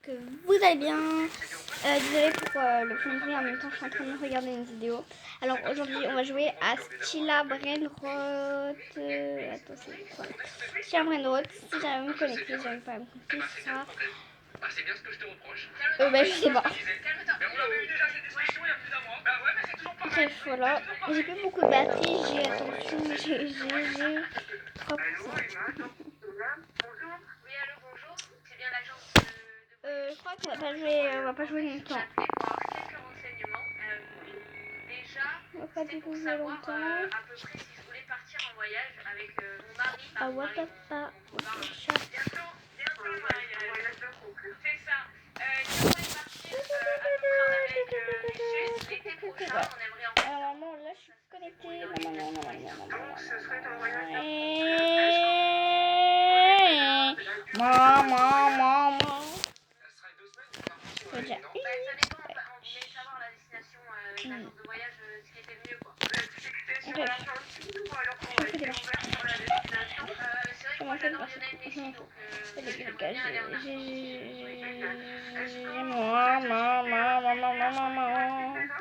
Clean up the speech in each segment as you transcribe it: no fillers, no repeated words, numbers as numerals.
Que vous allez bien. Désolée pour le fond de bruit, en même temps je suis en train de regarder une vidéo. Alors aujourd'hui on va jouer à Stilla Brainrot. Attends, c'est quoi? Stilla Brainrot. Si j'arrive à me connecter, j'arrive pas à me connecter, ce sera... Ah, c'est bien ce que je te reproche. Bah je sais pas. Mais on l'avait eu déjà cette discussion il y a plus d'un mois. Bah ouais, mais c'est toujours pareil. Bref, voilà. J'ai plus beaucoup de batterie, j'ai... Attention, j'ai... 3%. Bonjour. Oui, allô, bonjour. C'est bien l'agence Je crois qu'on va pas jouer longtemps. quelques renseignements. Déjà, On va pas du tout jouer longtemps. à peu près si je voulais partir en voyage avec mon mari. Ah, what the fuck. Bientôt, voyage de couple. C'est ça. Si on voulait partir à peu près en Amérique du Sud, l'été prochain, on aimerait en faire. Alors maman, là je suis connectée. Non. Donc, ce serait un voyage de Maman. Ça serait 2 semaines. Faut déjà... Ça dépend, on voulait savoir la destination avec l'agence de voyage, ce qui était le mieux quoi. C'est vrai que moi j'adore Lionel Messi donc j'aimerais bien aller en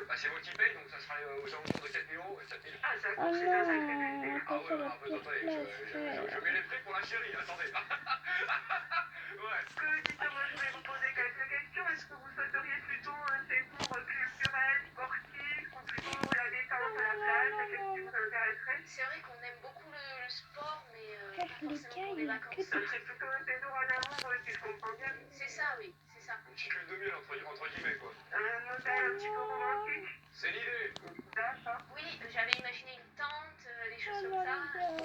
Bah, c'est moi qui paye donc ça sera aux alentours de 4 000 €. 4 000. Ah, ça Oh non, attends, la pire place. Je mets les prix pour la chérie, attendez. Ouais. Dites-moi, je vais vous poser quelques questions. Est-ce que vous souhaiteriez plutôt un séjour culturel, sportif, ou plutôt la détente à la plage? Qu'est-ce qui vous intéresserait? C'est vrai qu'on aime beaucoup le sport, mais pas forcément pour des vacances. Ça serait plutôt un séjour en amour, si je comprends bien. C'est ça, oui, c'est ça. Une petite lune de miel entre guillemets, quoi. Un hôtel un petit peu romantique? C'est l'idée. D'accord. Oui, j'avais imaginé une tente, des choses comme ça.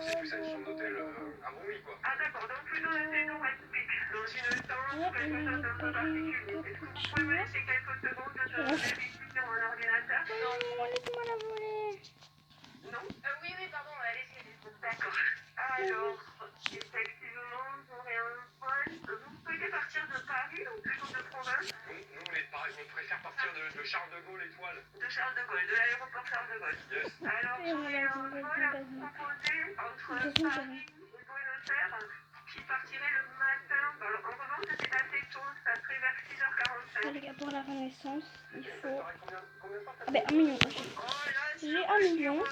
C'est plus une chambre d'hôtel, un bon lit, quoi. Ah d'accord, donc plutôt un séjour atypique. Dans une tente, quelque chose d'un peu particulier. Est-ce que vous pouvez me laisser quelques secondes de vérifier sur mon ordinateur? Non. Laisse-moi la voler. Non? Oui, pardon, allez-y. D'accord. Alors, effectivement, j'aurais un vol. Vous souhaitez partir de Paris ou plutôt de province? Nous, on préfère partir de Charles de Gaulle étoile. De Charles de Gaulle, de l'aéroport Charles de Gaulle. Yes. Alors, j'aurais un vol à vous proposer entre Paris et Buenos Aires qui partirait le matin. Alors, en revanche, c'est assez tôt, ça serait vers 6h45. Les gars, pour la renaissance, il faut... Combien de temps ça Ben, 1 million. J'ai 1 million. Vous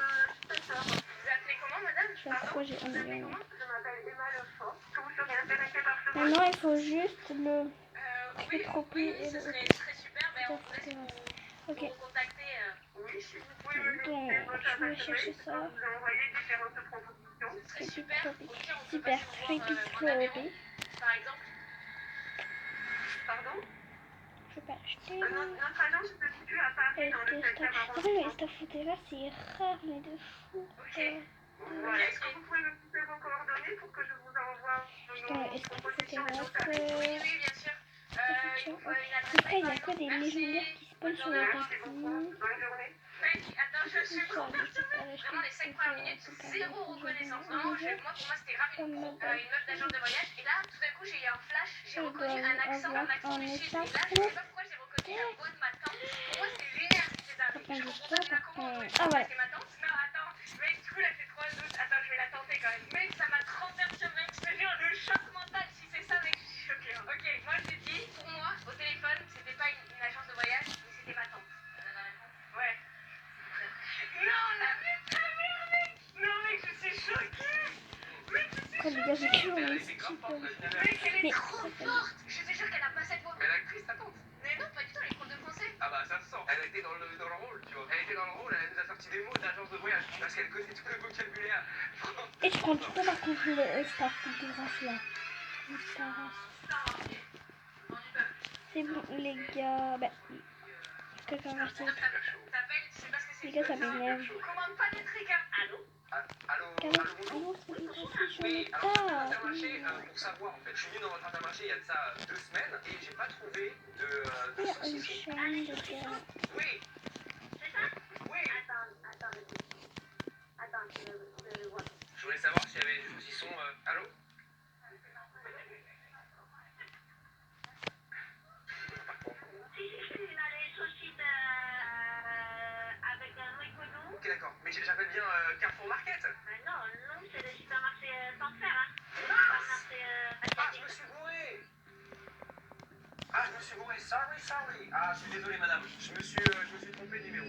appelez comment, madame? Je sais pas pourquoi j'ai 1 million. Je m'appelle Emma Lefort. Est-ce que vous seriez intéressée par ce vol? Maintenant, il faut juste le... Oui, trophée et ce le... serait super. Ben, on vous laisse Ok. vous contacter. Oui, si vous pouvez me Donc, laisser votre je vais adresse chercher mail, ça. vous envoyer différentes propositions. Ce serait super. Super. Creepy Trophy. Par exemple. Pardon? Je peux acheter. Notre agence se situe à Paris, dans le 7e En fait, les Staffordera, c'est rare, mais de fou. Voilà. Est-ce que vous pouvez me couper vos coordonnées pour que je vous envoie Putain, propositions et Staffordera, Oui, bien sûr. après, il y a que des légendaires qui spawnent sur la partie. Bonne journée. Attends, je suis vraiment les 5 premières minutes, zéro reconnaissance. Vraiment, pour moi, c'était rapide. Une meuf d'agence de voyage. Et là, tout d'un coup, j'ai eu un flash. J'ai reconnu un accent du Sud. Et là, je sais pas pourquoi j'ai reconnu la voix de ma tante. Pour moi, c'était lunaire ce qui s'est arrivé. Je comprends pas comment Ah, voilà. c'était ma tante. Non, attends. Mec, du coup, là, c'est trop doute. Attends, je vais la tenter quand même. Mec, ça m'a transpercé, mec. Je te jure, le choc mental. Si c'est ça, mec, je suis choquée. Ok, moi, je t'ai dit, pour moi, au téléphone, c'était pas une agence de voyage, mais c'était ma tante. Ouais. Non, la mère, mec. Non, mec, je suis choquée. Mec, je suis Quand les gars, j'ai cru en Mec, elle est trop forte. Je te jure qu'elle a pas cette voix. Mais elle a actrice, ta tante. Mais non, pas du tout, elle est prof de français. Ah bah, ça se sent. Elle était dans le rôle, tu vois. Elle était dans le rôle, elle nous a sorti des mots d'agence de voyage. Parce qu'elle connaît tout le vocabulaire. Et je prends tout ça par contre le Staffordera là. C'est bon, les gars. Bah, quelqu'un va acheter. Les gars, ça m'énerve. Commande pas des trucs, hein. Allô? Allô, bonjour. Oui, alors je suis Intermarché pour savoir en fait. Je suis venu dans votre Intermarché il y a de ça 2 semaines et j'ai pas trouvé de saucisson. Oui. C'est ça? Oui. Attends, je voulais savoir s'il y avait des saucissons. Allô? Ok, d'accord. Mais j'appelle bien Carrefour Market. Non, c'est le supermarché sans fer, hein. Ah, je me suis gouré. Ah, je me suis bourré. Sorry, sorry. Ah, je suis désolé, madame. Je me suis trompé de numéro.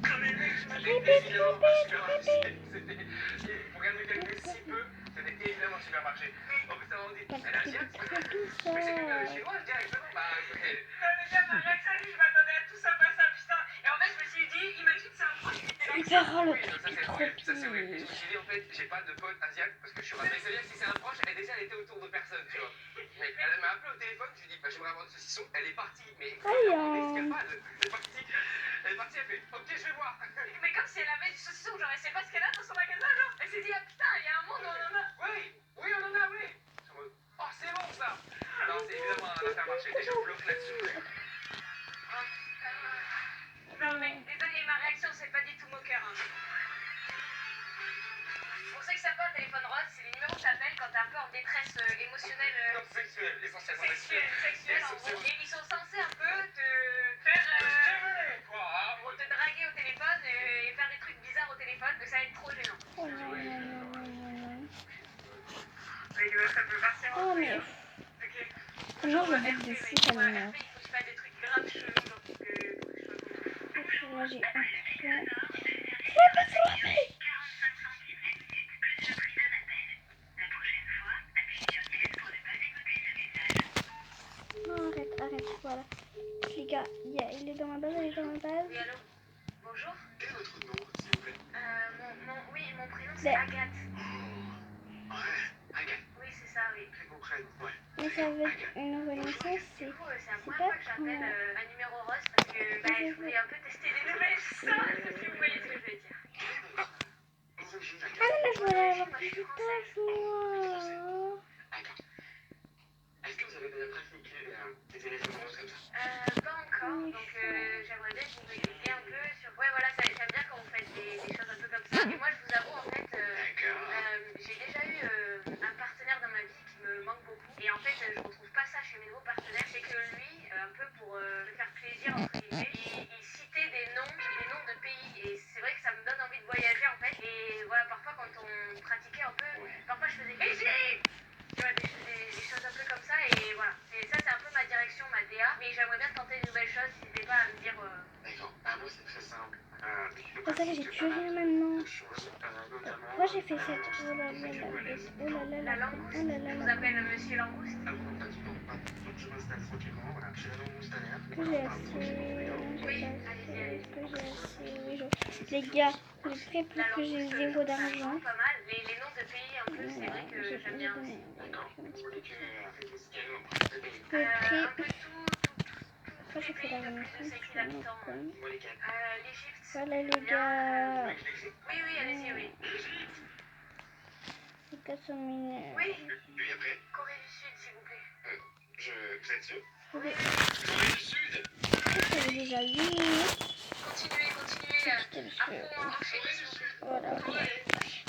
Quand les mecs, je m'attendais évidemment au supermarché. Pour gagner quelques si peu, c'était évidemment au supermarché. Oh, putain, on dit, elle est asiatique. Mais c'est une chinoise directement. Bah, non, mais bien, ma réaction, je m'attendais à tout ça, pas ça, putain. Et en fait, je me suis dit, imagine, c'est un proche qui était là. Hyper relou. Oui, non, ça c'est horrible. Ça c'est horrible. Et je me suis dit, en fait, j'ai pas de pote asiatique parce que je suis raté. C'est-à-dire que si c'est un proche, elle déjà elle était autour de personne, tu vois. Mais elle m'a appelé au téléphone, je lui ai dit, bah, j'aimerais avoir du saucisson. Elle est partie. Mais elle est partie. Elle est partie, elle fait, ok, je vais voir. Mais comme si elle avait du saucisson, genre, elle sait pas ce qu'elle a dans son magasin, genre. Elle s'est dit, ah putain, il y a un monde où on en a. Oui, oui, on en a, oui. Oh, c'est bon ça. Non, c'est évidemment un intermarché. Et je bloque là-dessus. Non, mais désolé, ma réaction, c'est pas du tout moqueur. Hein. Pour ceux qui savent pas, le téléphone rose, c'est les numéros que t'appelles quand t'es un peu en détresse émotionnelle. Non, sexuelle, essentiellement sexuelle, en gros. Et ils sont censés un peu te faire. Pour te draguer au téléphone et faire des trucs bizarres au téléphone, mais ça va être trop gênant. Ça peut partir en Oh, mais. Ok. Comment je bute de fou quand même. Il faut que tu fasses des trucs graves chelous, genre pour que Là, j'ai un plan. Non, arrête, voilà. Les gars, il est dans ma base, Oui, allô. Bonjour. Quel est votre nom, s'il vous plaît? Oui, mon prénom c'est Agathe. Ouais, Agathe. Oui, c'est ça, oui. Je comprends, ouais. Mais ça veut être une renaissance, c'est Du coup, c'est la pas première fois que j'appelle un numéro rose parce que je voulais un peu tester les nouvelles sortes, si vous voyez ce que je veux dire. Ah non, mais je voulais avoir plus de tâches, moi. Est-ce que vous avez déjà pratiqué des téléphones comme ça? Pas encore, donc j'aimerais bien que vous m'expliquiez un peu sur... Ouais, voilà, j'aime bien quand vous faites des choses un peu comme ça. Et moi, je vous avoue, en fait, j'ai déjà eu un partenaire dans ma vie qui me manque beaucoup. Et en fait, je retrouve pas ça chez mes nouveaux partenaires. C'est que lui, un peu pour me faire plaisir, entre guillemets, il citait des noms de pays. Et c'est vrai que ça me donne envie de voyager, en fait. Et voilà, parfois, quand on pratiquait un peu, parfois je faisais Égypte! Tu vois, des choses un peu comme ça. Et voilà, c'est un peu ma direction, ma DA. Mais j'aimerais bien tenter de nouvelles choses. N'hésitez pas à me dire... D'accord. Moi, c'est très simple. C'est ça que j'ai tué maintenant. Pourquoi j'ai fait cette... Oh là là, oh là là, La langouste. oh là là, Je vous appelle Monsieur Langouste. que j'ai assez... Oui, allez-y. Que j'ai assez... Oui, les gars, vous êtes prêts pour que j'ai 0 d'argent? Pas mal. Les noms de pays, un peu, c'est vrai que j'aime bien aussi. Prêt. Un peu tout. Pourquoi j'ai fait la renaissance? L'Égypte. Voilà les gars. Oui, allez-y, oui. Les gars sont mignons. Oui. Et après Corée du Sud, s'il vous plaît. Vous êtes sûr? Oui. Corée du Sud. Ça fait déjà 8 minutes. Continuez. À fond, enchaînez, s'il vous plaît. Voilà.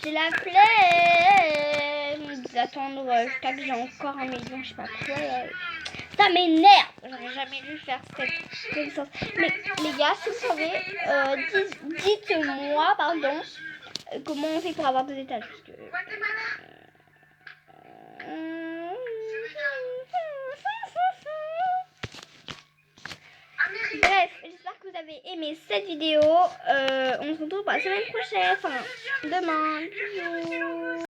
J'ai la flemme d'attendre jusqu'à que j'ai encore 1 million, je sais pas quoi. Ça m'énerve. J'aurais jamais dû faire cette connaissance. Mais les gars, si vous savez, dites-moi, pardon, comment on fait pour avoir 2 étages. Parce que, bref, j'espère que vous avez aimé cette vidéo. On se retrouve pour la semaine prochaine. Enfin, demain. Bisous.